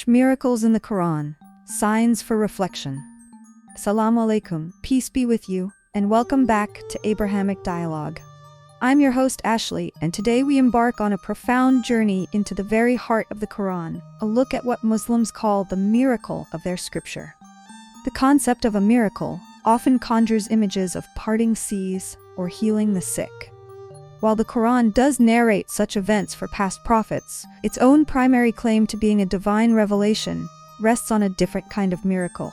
#Miracles in the Quran, Signs for Reflection. Assalamu alaikum, peace be with you, and welcome back to Abrahamic Dialogue. I'm your host Ashley, and today we embark on a profound journey into the very heart of the Quran, a look at what Muslims call the miracle of their scripture. The concept of a miracle often conjures images of parting seas or healing the sick. While the Quran does narrate such events for past prophets, its own primary claim to being a divine revelation rests on a different kind of miracle,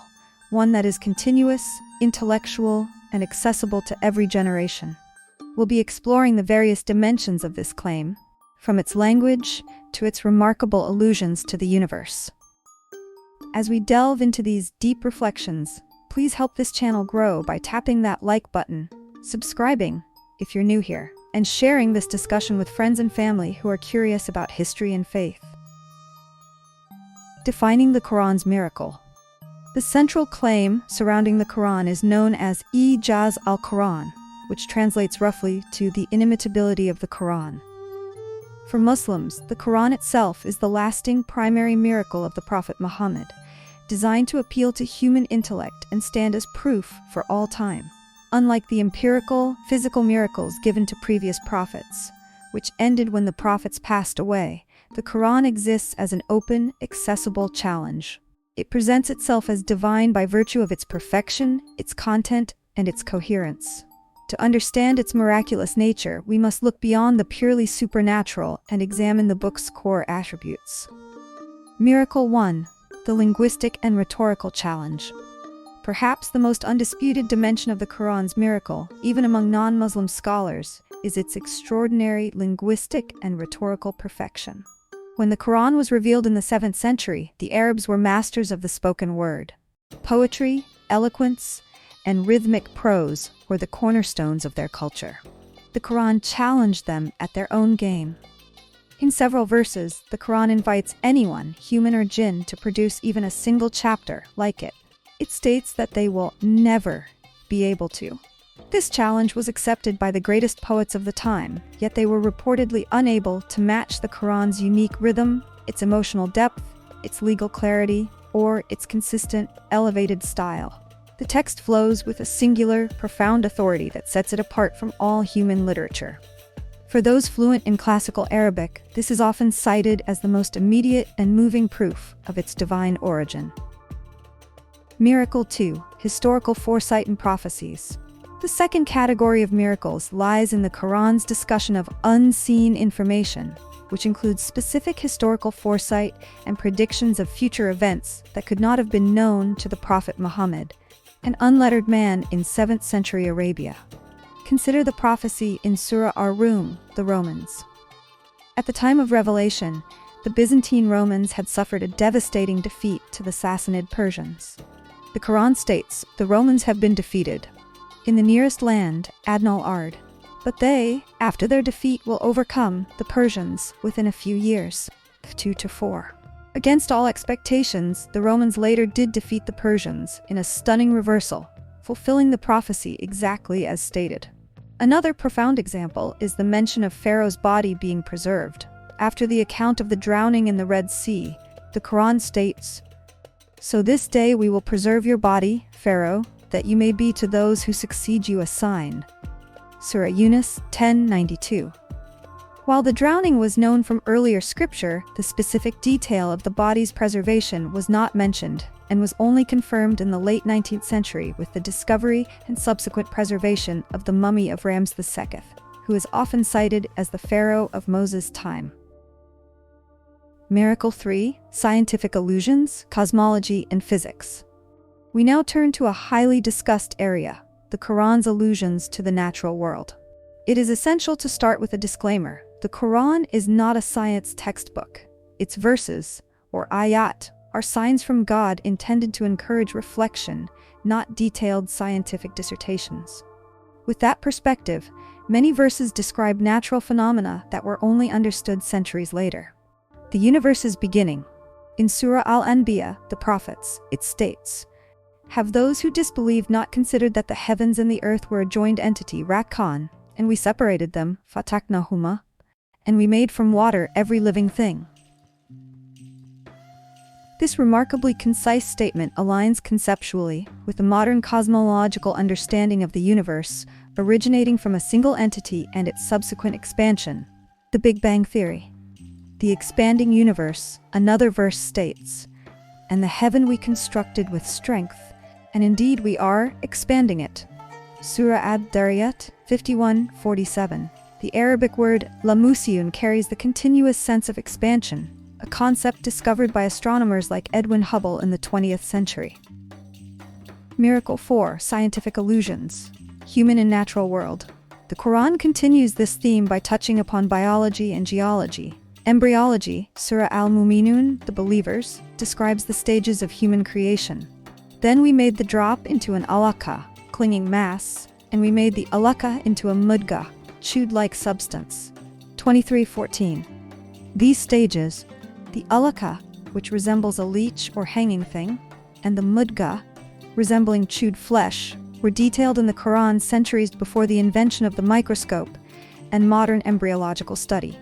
one that is continuous, intellectual, and accessible to every generation. We'll be exploring the various dimensions of this claim, from its language to its remarkable allusions to the universe. As we delve into these deep reflections, please help this channel grow by tapping that like button, subscribing if you're new here, and sharing this discussion with friends and family who are curious about history and faith. Defining the Quran's miracle. The central claim surrounding the Quran is known as Ijaz al-Quran, which translates roughly to the inimitability of the Quran. For Muslims, the Quran itself is the lasting primary miracle of the Prophet Muhammad, designed to appeal to human intellect and stand as proof for all time. Unlike the empirical, physical miracles given to previous prophets, which ended when the prophets passed away, the Quran exists as an open, accessible challenge. It presents itself as divine by virtue of its perfection, its content, and its coherence. To understand its miraculous nature, we must look beyond the purely supernatural and examine the book's core attributes. Miracle 1. The linguistic and rhetorical challenge. Perhaps the most undisputed dimension of the Quran's miracle, even among non-Muslim scholars, is its extraordinary linguistic and rhetorical perfection. When the Quran was revealed in the 7th century, the Arabs were masters of the spoken word. Poetry, eloquence, and rhythmic prose were the cornerstones of their culture. The Quran challenged them at their own game. In several verses, the Quran invites anyone, human or jinn, to produce even a single chapter like it. It states that they will never be able to. This challenge was accepted by the greatest poets of the time, yet they were reportedly unable to match the Quran's unique rhythm, its emotional depth, its legal clarity, or its consistent, elevated style. The text flows with a singular, profound authority that sets it apart from all human literature. For those fluent in classical Arabic, this is often cited as the most immediate and moving proof of its divine origin. Miracle 2. Historical foresight and prophecies. The second category of miracles lies in the Quran's discussion of unseen information, which includes specific historical foresight and predictions of future events that could not have been known to the Prophet Muhammad, an unlettered man in 7th century Arabia. Consider the prophecy in Surah Ar-Rum, the Romans. At the time of revelation, the Byzantine Romans had suffered a devastating defeat to the Sassanid Persians. The Quran states, the Romans have been defeated in the nearest land, Adnal-Ard, but they, after their defeat, will overcome the Persians within a few years, 2 to 4. Against all expectations, the Romans later did defeat the Persians in a stunning reversal, fulfilling the prophecy exactly as stated. Another profound example is the mention of Pharaoh's body being preserved. After the account of the drowning in the Red Sea, the Quran states, "So this day we will preserve your body, Pharaoh, that you may be to those who succeed you a sign." Surah Yunus 10:92. While the drowning was known from earlier scripture, the specific detail of the body's preservation was not mentioned and was only confirmed in the late 19th century with the discovery and subsequent preservation of the mummy of Ramses II, who is often cited as the pharaoh of Moses' time. Miracle 3. Scientific allusions, cosmology, and physics. We now turn to a highly discussed area, the Quran's allusions to the natural world. It is essential to start with a disclaimer. The Quran is not a science textbook. Its verses, or Ayat, are signs from God intended to encourage reflection, not detailed scientific dissertations. With that perspective, many verses describe natural phenomena that were only understood centuries later. The universe's beginning. In Surah Al-Anbiya, the prophets, it states, "Have those who disbelieved not considered that the heavens and the earth were a joined entity, Rakhan, and we separated them, Fataknahuma, and we made from water every living thing." This remarkably concise statement aligns conceptually with the modern cosmological understanding of the universe, originating from a single entity and its subsequent expansion, the Big Bang Theory. The expanding universe, another verse states, and the heaven we constructed with strength, and indeed we are expanding it. Surah Ad-Dariyat 51:47. The Arabic word lamusiun carries the continuous sense of expansion, a concept discovered by astronomers like Edwin Hubble in the 20th century. Miracle 4. Scientific illusions. Human and natural world. The Quran continues this theme by touching upon biology and geology. Embryology, Surah Al-Mu'minun, the Believers, describes the stages of human creation. Then we made the drop into an alaka, clinging mass, and we made the alaka into a mudga, chewed-like substance. 23:14. These stages, the alaka, which resembles a leech or hanging thing, and the mudga, resembling chewed flesh, were detailed in the Quran centuries before the invention of the microscope and modern embryological study.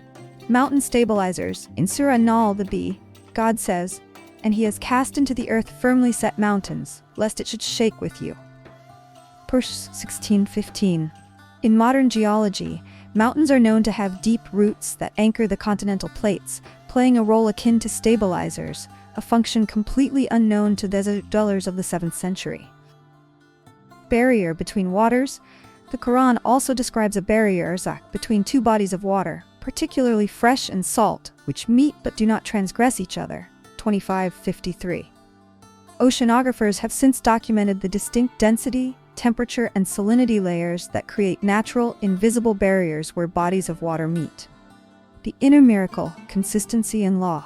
Mountain stabilizers, in Surah Nahl the Bee, God says, and he has cast into the earth firmly set mountains, lest it should shake with you. Verse 16:15. In modern geology, mountains are known to have deep roots that anchor the continental plates, playing a role akin to stabilizers, a function completely unknown to desert dwellers of the 7th century. Barrier between waters. The Quran also describes a barrier between two bodies of water, particularly fresh and salt, which meet but do not transgress each other. 25:53. Oceanographers have since documented the distinct density, temperature, and salinity layers that create natural, invisible barriers where bodies of water meet. The inner miracle, consistency and law.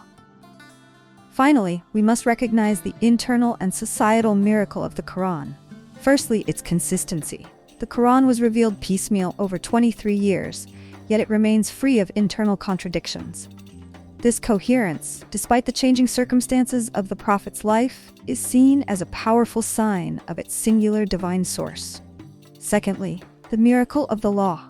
Finally, we must recognize the internal and societal miracle of the Quran. Firstly, its consistency. The Quran was revealed piecemeal over 23 years, yet it remains free of internal contradictions. This coherence, despite the changing circumstances of the Prophet's life, is seen as a powerful sign of its singular divine source. Secondly, the miracle of the law.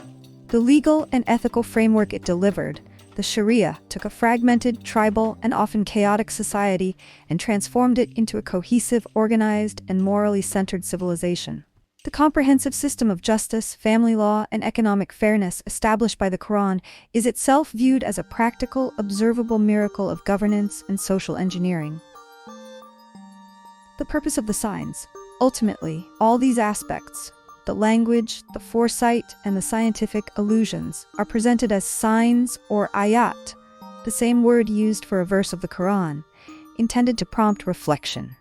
The legal and ethical framework it delivered, the Sharia, took a fragmented, tribal, and often chaotic society and transformed it into a cohesive, organized, and morally centered civilization. The comprehensive system of justice, family law, and economic fairness established by the Quran is itself viewed as a practical, observable miracle of governance and social engineering. The purpose of the signs. Ultimately, all these aspects, the language, the foresight, and the scientific illusions, are presented as signs or ayat, the same word used for a verse of the Quran, intended to prompt reflection.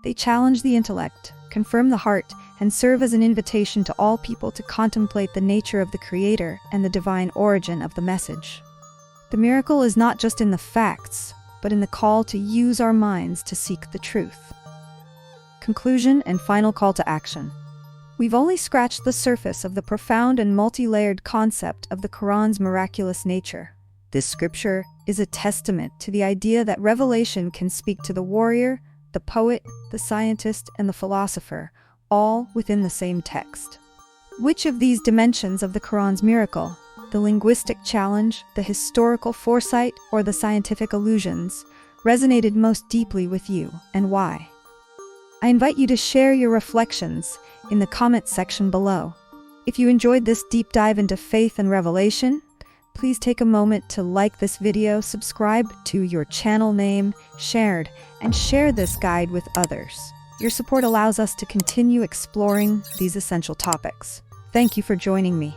They challenge the intellect, confirm the heart, and serve as an invitation to all people to contemplate the nature of the Creator and the divine origin of the message. The miracle is not just in the facts, but in the call to use our minds to seek the truth. Conclusion and final call to action. We've only scratched the surface of the profound and multi-layered concept of the Quran's miraculous nature. This scripture is a testament to the idea that revelation can speak to the warrior, the poet, the scientist, and the philosopher, all within the same text. Which of these dimensions of the Quran's miracle, the linguistic challenge, the historical foresight, or the scientific illusions, resonated most deeply with you, and why? I invite you to share your reflections in the comments section below. If you enjoyed this deep dive into faith and revelation, please take a moment to like this video, subscribe to your channel name, shared, and share this guide with others. Your support allows us to continue exploring these essential topics. Thank you for joining me.